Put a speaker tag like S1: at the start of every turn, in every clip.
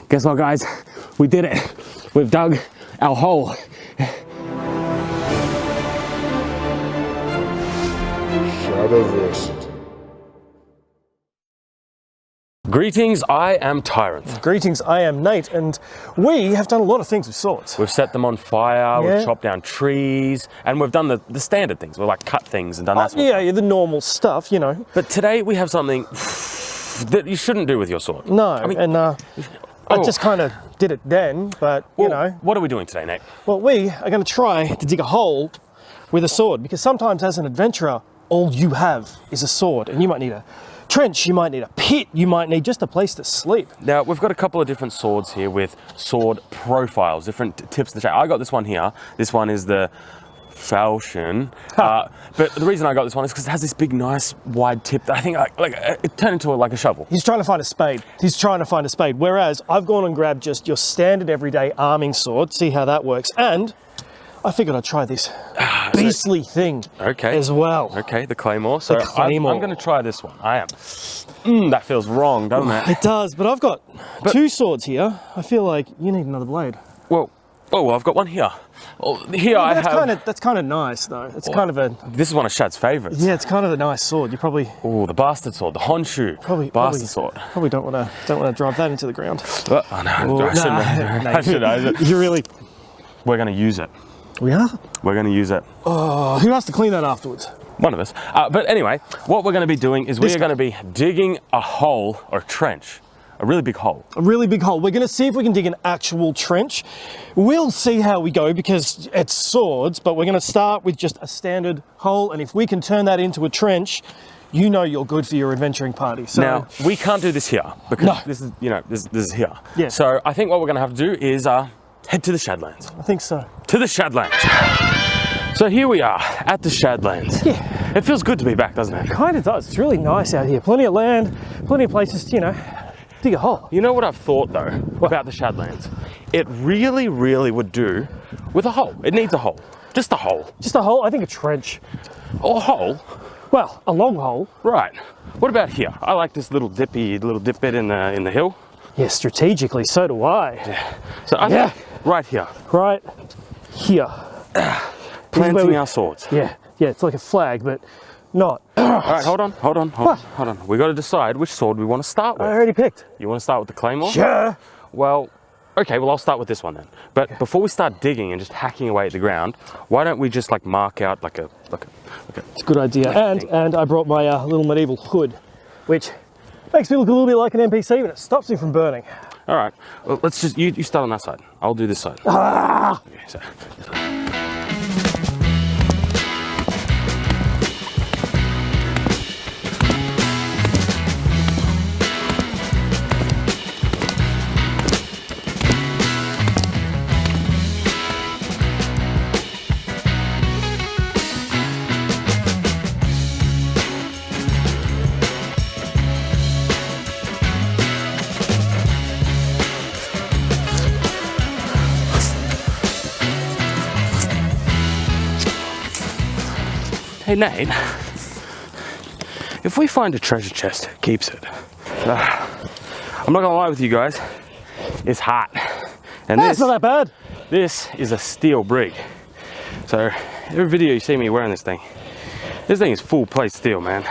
S1: Guess what, guys? We did it. We've dug our hole. Greetings, I am Tyrant.
S2: Greetings, I am Nate, and we have done a lot of things with swords.
S1: We've set them on fire, we've chopped down trees, and we've done the standard things. We've like cut things and done that sort of stuff.
S2: Yeah, the normal stuff, you know.
S1: But today we have something that you shouldn't do with your sword.
S2: No, I mean, I just kind of did it then, but you know.
S1: What are we doing today, Nate?
S2: Well, we are going to try to dig a hole with a sword, because sometimes as an adventurer, all you have is a sword, and you might need a trench, you might need a pit, you might need just a place to sleep.
S1: Now, we've got a couple of different swords here with sword profiles, different tips of the shape. I got this one here. This one is the falchion. But the reason I got this one is because it has this big, nice, wide tip that I think it turned into like a shovel.
S2: He's trying to find a spade. He's trying to find a spade. Whereas I've gone and grabbed just your standard everyday arming sword, see how that works. And I figured I'd try this beastly thing as well.
S1: Okay, the Claymore. So
S2: the Claymore.
S1: I'm going to try this one. I am. That feels wrong, doesn't it?
S2: It does, but I've got two swords here. I feel like you need another blade.
S1: Well, I've got one here. Well, here I have.
S2: That's kind of nice, though. It's kind of a.
S1: This is one of Shad's favourites.
S2: Yeah, it's kind of a nice sword. You probably.
S1: Oh, the bastard sword, the Honshu. Bastard sword.
S2: Probably don't want to drive that into the ground.
S1: Oh no, I shouldn't.
S2: You really.
S1: We're going to use it.
S2: We are?
S1: We're going to use it.
S2: Oh, who has to clean that afterwards?
S1: One of us. But anyway, what we're going to be doing is we are going to be digging a hole or a trench. A really big hole.
S2: A really big hole. We're going to see if we can dig an actual trench. We'll see how we go because it's swords, but we're going to start with just a standard hole, and if we can turn that into a trench, you know you're good for your adventuring party. So
S1: now, we can't do this here because this is, this is here.
S2: Yeah.
S1: So I think what we're going to have to do is head to the Shadlands.
S2: I think so.
S1: To the Shadlands. So here we are at the Shadlands.
S2: Yeah.
S1: It feels good to be back, doesn't it?
S2: It kind of does. It's really nice out here. Plenty of land, plenty of places to, dig a hole.
S1: You know what I've thought though about the Shadlands? It really, really would do with a hole. It needs a hole. Just a hole.
S2: Just a hole? I think a trench.
S1: Or a hole?
S2: Well, a long hole.
S1: Right. What about here? I like this little dip bit in the hill.
S2: Yeah, strategically, so do I.
S1: Yeah. So I think right here.
S2: Right here.
S1: Planting our swords.
S2: Yeah, it's like a flag, but not.
S1: All right, hold on. We got to decide which sword we want to start with.
S2: I already picked.
S1: You want to start with the Claymore?
S2: Sure.
S1: Well, okay, I'll start with this one then. But before we start digging and just hacking away at the ground, why don't we just like mark out like a
S2: It's a good idea. And I brought my little medieval hood, which makes me look a little bit like an NPC, but it stops me from burning.
S1: All right, well, let's just, you start on that side. I'll do this side.
S2: Ah!
S1: Okay, so. Hey Nate, if we find a treasure chest, keeps it. I'm not gonna lie with you guys, it's hot. And
S2: that's not that bad.
S1: This is a steel brig. So every video you see me wearing this thing is full plate steel, man.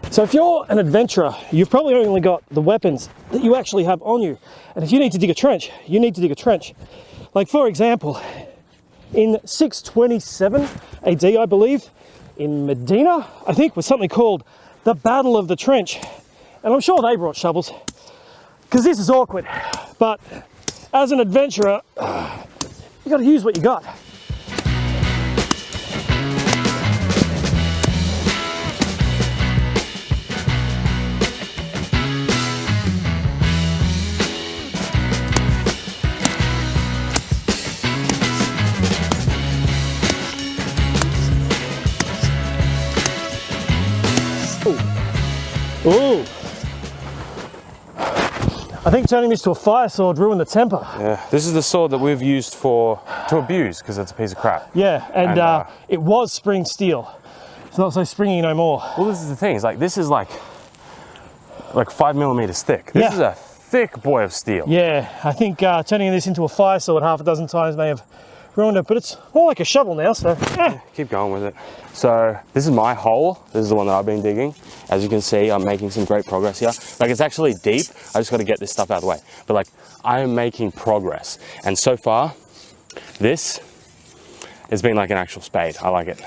S2: So if you're an adventurer, you've probably only got the weapons that you actually have on you. And if you need to dig a trench, you need to dig a trench. Like for example, in 627 AD, I believe, in Medina, I think, was something called the Battle of the Trench. And I'm sure they brought shovels, because this is awkward. But as an adventurer, you got to use what you got. Ooh. I think turning this to a fire sword ruined the temper.
S1: Yeah, this is the sword that we've used to abuse because it's a piece of crap.
S2: Yeah, and it was spring steel. It's not so springy no more.
S1: Well, this is the thing. It's like, this is like like 5 millimeters thick. This is a thick boy of steel.
S2: Yeah, I think turning this into a fire sword half a dozen times may have ruined it, but it's more like a shovel now, so
S1: keep going with it. So this is my hole. This is the one that I've been digging. As you can see, I'm making some great progress here. Like, it's actually deep. I just got to get this stuff out of the way. But like, I am making progress. And so far, this has been like an actual spade. I like it.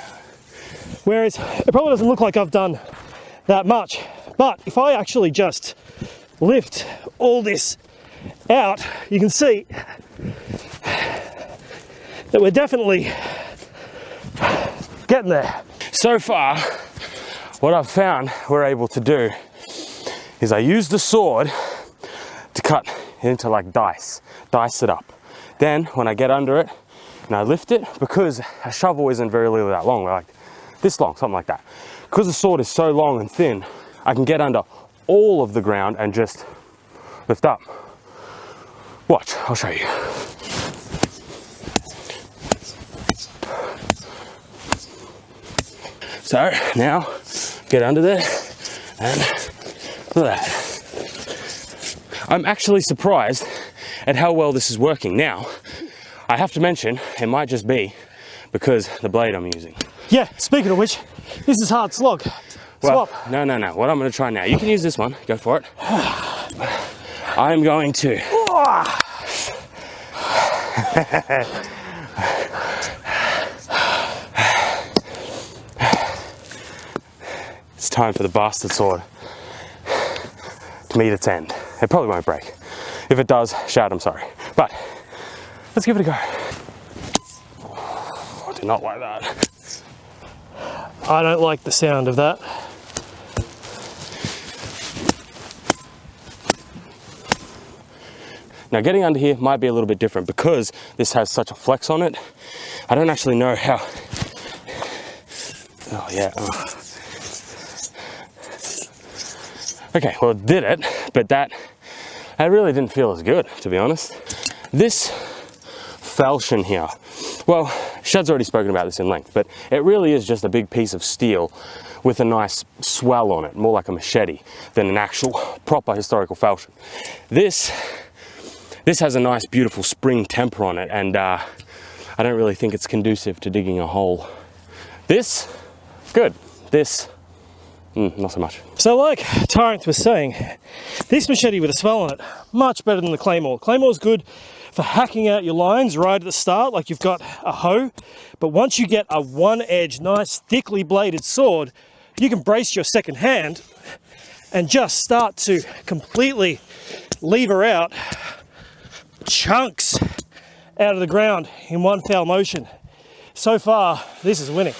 S2: Whereas it probably doesn't look like I've done that much, but if I actually just lift all this out, you can see that we're definitely getting there.
S1: So far, what I've found we're able to do is I use the sword to cut it into like dice it up. Then when I get under it and I lift it, because a shovel isn't really that long, like this long, something like that. Because the sword is so long and thin, I can get under all of the ground and just lift up. Watch, I'll show you. So now get under there and look at that. I'm actually surprised at how well this is working. Now, I have to mention, it might just be because the blade I'm using.
S2: Yeah, speaking of which, this is hard slog.
S1: Well,
S2: Swap.
S1: no. What I'm going to try now, you can use this one, go for it. I'm going to. It's time for the bastard sword to meet its end. It probably won't break. If it does, shout I'm sorry. But let's give it a go. I do not like that.
S2: I don't like the sound of that.
S1: Now getting under here might be a little bit different because this has such a flex on it. I don't actually know how. Oh yeah. Okay, well it did it, but that really didn't feel as good, to be honest. This falchion here, well, Shad's already spoken about this in length, but it really is just a big piece of steel with a nice swell on it, more like a machete than an actual proper historical falchion. This has a nice beautiful spring temper on it, and I don't really think it's conducive to digging a hole. This, good. This, not so much.
S2: So like Tyrant was saying, this machete with a swell on it, much better than the Claymore. Claymore's good for hacking out your lines right at the start, like you've got a hoe, but once you get a one-edge, nice, thickly bladed sword, you can brace your second hand and just start to completely lever out chunks out of the ground in one foul motion. So far, this is winning.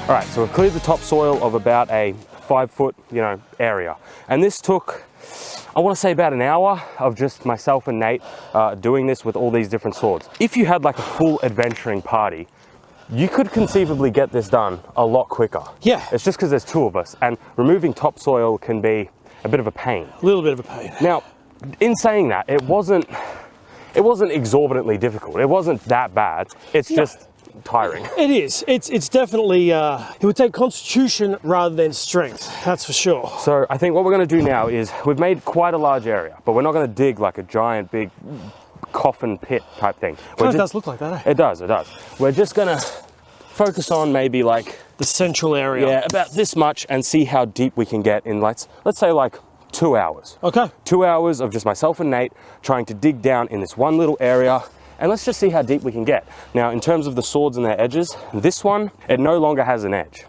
S1: All right, so we've cleared the topsoil of about a 5 foot, area. And this took, I want to say about an hour of just myself and Nate doing this with all these different swords. If you had like a full adventuring party, you could conceivably get this done a lot quicker.
S2: Yeah.
S1: It's just because there's two of us, and removing topsoil can be a bit of a pain.
S2: A little bit of a pain.
S1: Now, in saying that, it wasn't exorbitantly difficult. It wasn't that bad. It's just tiring.
S2: It is. It's definitely, it would take constitution rather than strength, that's for sure.
S1: So I think what we're going to do now is, we've made quite a large area, but we're not going to dig like a giant big coffin pit type thing.
S2: It does look like that, eh?
S1: It does. We're just going to focus on maybe like
S2: the central area.
S1: Yeah, about this much, and see how deep we can get in, let's say like 2 hours.
S2: Okay.
S1: 2 hours of just myself and Nate trying to dig down in this one little area, and let's just see how deep we can get. Now, in terms of the swords and their edges, this one, it no longer has an edge.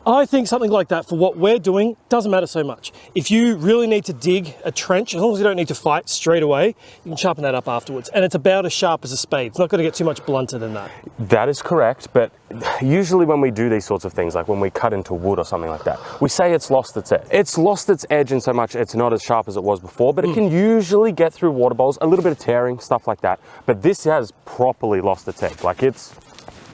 S2: I think something like that, for what we're doing, doesn't matter so much. If you really need to dig a trench, as long as you don't need to fight straight away, you can sharpen that up afterwards. And it's about as sharp as a spade. It's not going to get too much blunter than that.
S1: That is correct, but usually when we do these sorts of things, like when we cut into wood or something like that, we say it's lost its edge. It's lost its edge in so much it's not as sharp as it was before, but it can usually get through water bowls, a little bit of tearing, stuff like that. But this has properly lost its edge. Like it's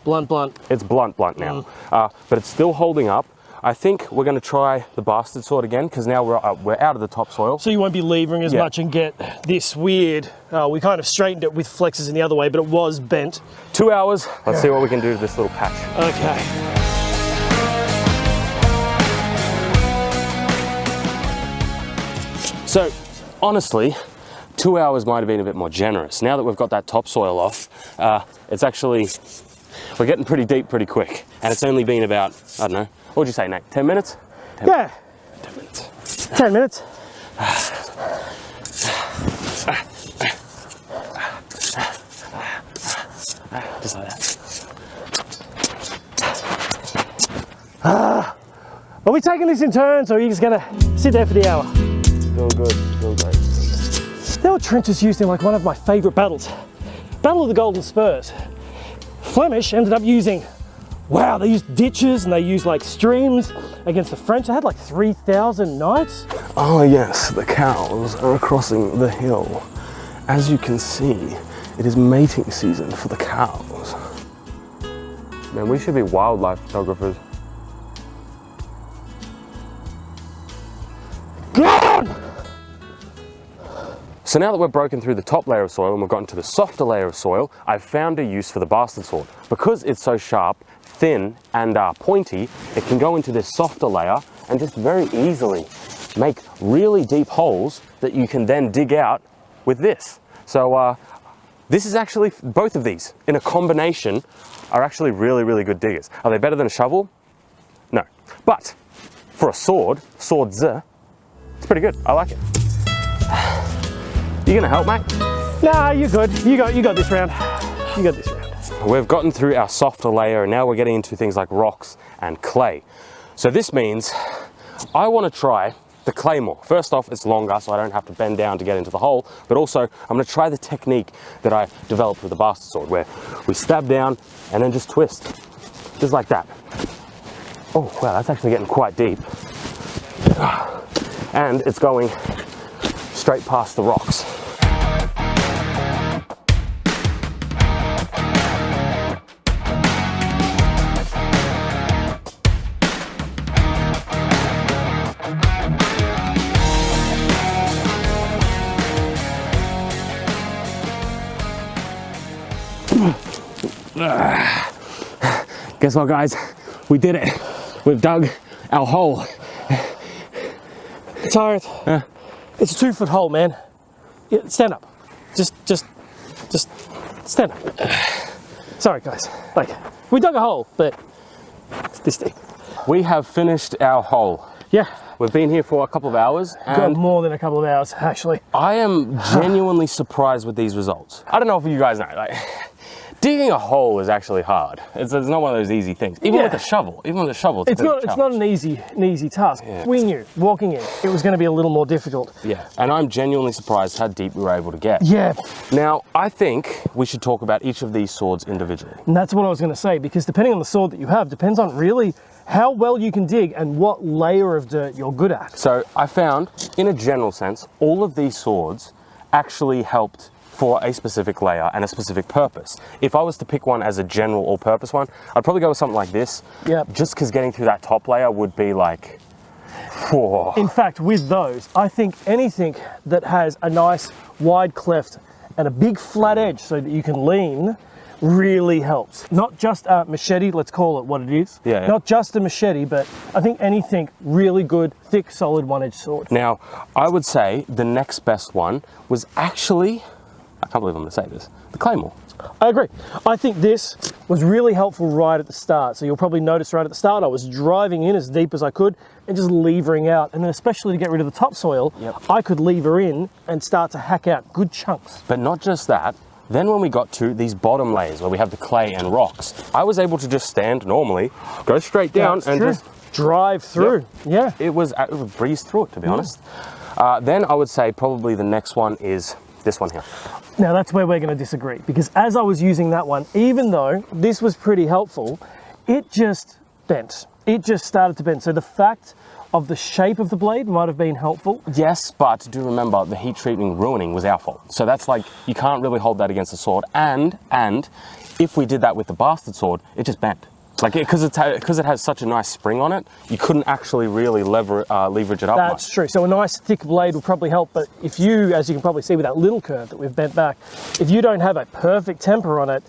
S2: Blunt.
S1: It's blunt now, but it's still holding up. I think we're going to try the bastard sword again, because now we're out of the topsoil.
S2: So you won't be levering as much and get this weird, we kind of straightened it with flexes in the other way, but it was bent.
S1: 2 hours. Let's see what we can do to this little patch.
S2: Okay.
S1: So, honestly, 2 hours might have been a bit more generous. Now that we've got that topsoil off, it's actually, we're getting pretty deep pretty quick. And it's only been about, I don't know, what would you say, Nate? 10 minutes? 10
S2: Yeah.
S1: 10 minutes.
S2: 10 minutes.
S1: Just like that.
S2: Are we taking this in turns, or are you just gonna sit there for the hour?
S1: Feel good, feel great.
S2: There were trenches used in like one of my favourite battles. Battle of the Golden Spurs. Flemish ended up using, wow, they used ditches and they used like streams against the French. They had like 3,000 knights.
S1: Oh yes, the cows are crossing the hill. As you can see, it is mating season for the cows. Man, we should be wildlife photographers. So now that we've broken through the top layer of soil and we've gotten to the softer layer of soil, I've found a use for the bastard sword. Because it's so sharp, thin, and pointy, it can go into this softer layer and just very easily make really deep holes that you can then dig out with this. So this is actually, both of these in a combination are actually really, really good diggers. Are they better than a shovel? No. But for a sword, swords, it's pretty good. I like it. You gonna help, mate?
S2: Nah, you're good. You got this round. You got this round.
S1: We've gotten through our softer layer and now we're getting into things like rocks and clay. So this means I want to try the Claymore. First off, it's longer, so I don't have to bend down to get into the hole, but also I'm going to try the technique that I developed with the bastard sword, where we stab down and then just twist, just like that. Oh wow, that's actually getting quite deep. And it's going straight past the rocks. Guess what, guys? We did it. We've dug our hole.
S2: Tired. It's a 2-foot hole, man. Yeah, stand up. Just stand up. Sorry, guys. Like, we dug a hole, but it's this deep.
S1: We have finished our hole.
S2: Yeah.
S1: We've been here for a couple of hours,
S2: Got
S1: and
S2: more than a couple of hours, actually.
S1: I am genuinely surprised with these results. I don't know if you guys know, like, digging a hole is actually hard. It's not one of those easy things. Even with a shovel, it's
S2: not an easy task.
S1: Yeah.
S2: We knew walking in it was going to be a little more difficult.
S1: Yeah, and I'm genuinely surprised how deep we were able to get.
S2: Yeah.
S1: Now, I think we should talk about each of these swords individually.
S2: And that's what I was going to say, because depending on the sword that you have, depends on really how well you can dig and what layer of dirt you're good at.
S1: So I found, in a general sense, all of these swords actually helped for a specific layer and a specific purpose. If I was to pick one as a general all-purpose one, I'd probably go with something like this.
S2: Yep.
S1: Just because getting through that top layer would be like, whoa.
S2: In fact, with those, I think anything that has a nice wide cleft and a big flat edge so that you can lean really helps. Not just a machete, let's call it what it is.
S1: Yeah.
S2: Not just a machete, but I think anything really good, thick, solid one-edged sword.
S1: Now, I would say the next best one was actually, I can't believe I'm going to say this, the Claymore.
S2: I agree. I think this was really helpful right at the start. So you'll probably notice right at the start, I was driving in as deep as I could and just levering out. And then especially to get rid of the topsoil, I could lever in and start to hack out good chunks.
S1: But not just that. Then when we got to these bottom layers where we have the clay and rocks, I was able to just stand normally, go straight down and just
S2: drive through. Yeah.
S1: It was breeze through it, to be honest. Then I would say probably the next one is this one here.
S2: Now that's where we're going to disagree, because as I was using that one, even though this was pretty helpful, it just bent. It just started to bend. So the fact of the shape of the blade might have been helpful.
S1: Yes, but do remember the heat treating ruining was our fault. So that's like, you can't really hold that against the sword. And if we did that with the bastard sword, it just bent. Like because it has such a nice spring on it, you couldn't actually really leverage it up much.
S2: That's true. So a nice thick blade will probably help, but if you, as you can probably see with that little curve that we've bent back, if you don't have a perfect temper on it,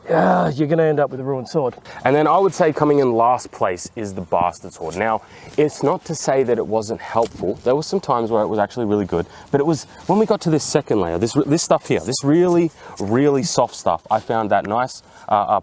S2: you're going to end up with a ruined sword.
S1: And then I would say coming in last place is the bastard sword. Now, it's not to say that it wasn't helpful. There were some times where it was actually really good, but it was when we got to this second layer, this stuff here, this really, really soft stuff. I found that nice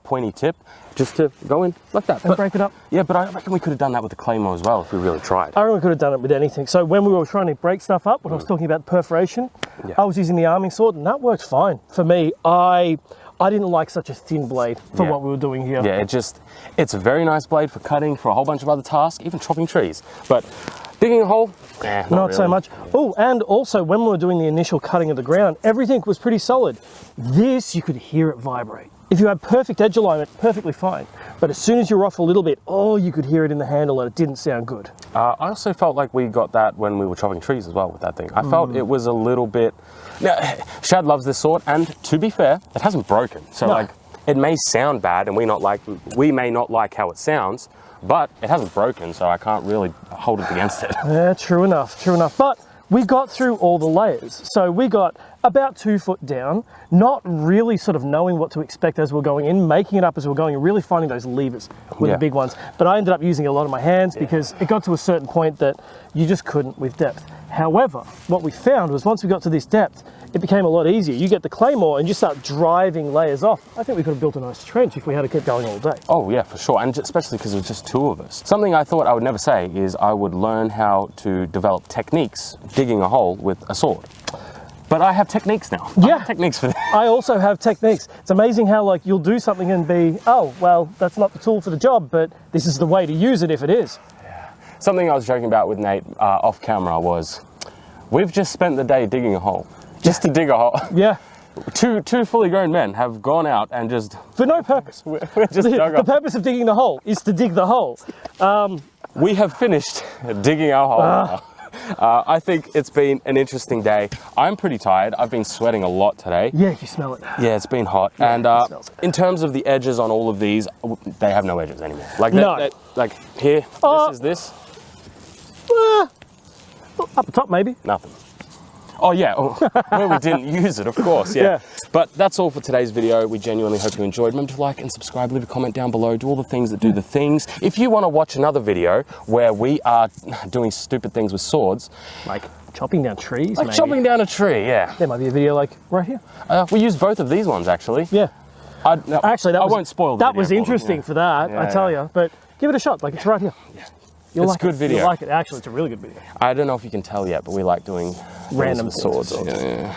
S1: pointy tip just to go in like that.
S2: And break it up.
S1: Yeah, but I reckon we could have done that with the Claymore as well if we really tried.
S2: I reckon we could have done it with anything. So when we were trying to break stuff up, when I was talking about perforation, I was using the arming sword and that worked fine. For me, I didn't like such a thin blade for what we were doing here.
S1: Yeah, it's a very nice blade for cutting, for a whole bunch of other tasks, even chopping trees. But digging a hole, not really.
S2: So much. Oh, and also when we were doing the initial cutting of the ground, everything was pretty solid. This, you could hear it vibrate. If you had perfect edge alignment, perfectly fine. But as soon as you're off a little bit, you could hear it in the handle and it didn't sound good.
S1: I also felt like we got that when we were chopping trees as well with that thing. I felt it was a little bit... Now, Shad loves this sword, and to be fair, it hasn't broken. So like, it may sound bad and we may not like how it sounds, but it hasn't broken, so I can't really hold it against it.
S2: Yeah, true enough, true enough. But we got through all the layers. So we got about 2 foot down, not really sort of knowing what to expect as we're going in, making it up as we're going, and really finding those levers with the big ones. But I ended up using a lot of my hands because it got to a certain point that you just couldn't with depth. However, what we found was once we got to this depth, it became a lot easier. You get the Claymore and you start driving layers off. I think we could have built a nice trench if we had to keep going all day.
S1: Oh yeah, for sure, and especially because it was just 2 of us. Something I thought I would never say is I would learn how to develop techniques digging a hole with a sword. But I have techniques now. I have techniques for that.
S2: I also have techniques. It's amazing how like you'll do something and be, oh, well, that's not the tool for the job, but this is the way to use it if it is.
S1: Something I was joking about with Nate off camera was, we've just spent the day digging a hole. Just to dig a hole.
S2: Yeah.
S1: Two fully grown men have gone out and just...
S2: For no purpose.
S1: We're just dug
S2: the purpose of digging the hole is to dig the hole.
S1: We have finished digging our hole. I think it's been an interesting day. I'm pretty tired. I've been sweating a lot today.
S2: Yeah, you smell it.
S1: Yeah, it's been hot.
S2: Yeah,
S1: and in terms of the edges on all of these, they have no edges anymore. Like, like here, this is this.
S2: Up the top, maybe.
S1: Nothing. Oh yeah, well, we didn't use it, of course, yeah. But that's all for today's video. We genuinely hope you enjoyed. Remember to like and subscribe, leave a comment down below, do all the things that do the things. If you want to watch another video where we are doing stupid things with swords,
S2: like chopping down trees,
S1: like chopping down a tree, yeah.
S2: There might be a video like right here.
S1: We used both of these ones actually.
S2: Yeah. Actually, I
S1: won't spoil the
S2: That was interesting for that, I tell you. But give it a shot, like it's right here.
S1: Yeah.
S2: It's
S1: a good video.
S2: You'll like it. Actually, it's a really good video.
S1: I don't know if you can tell yet, but we like doing
S2: random
S1: swords.
S2: Yeah.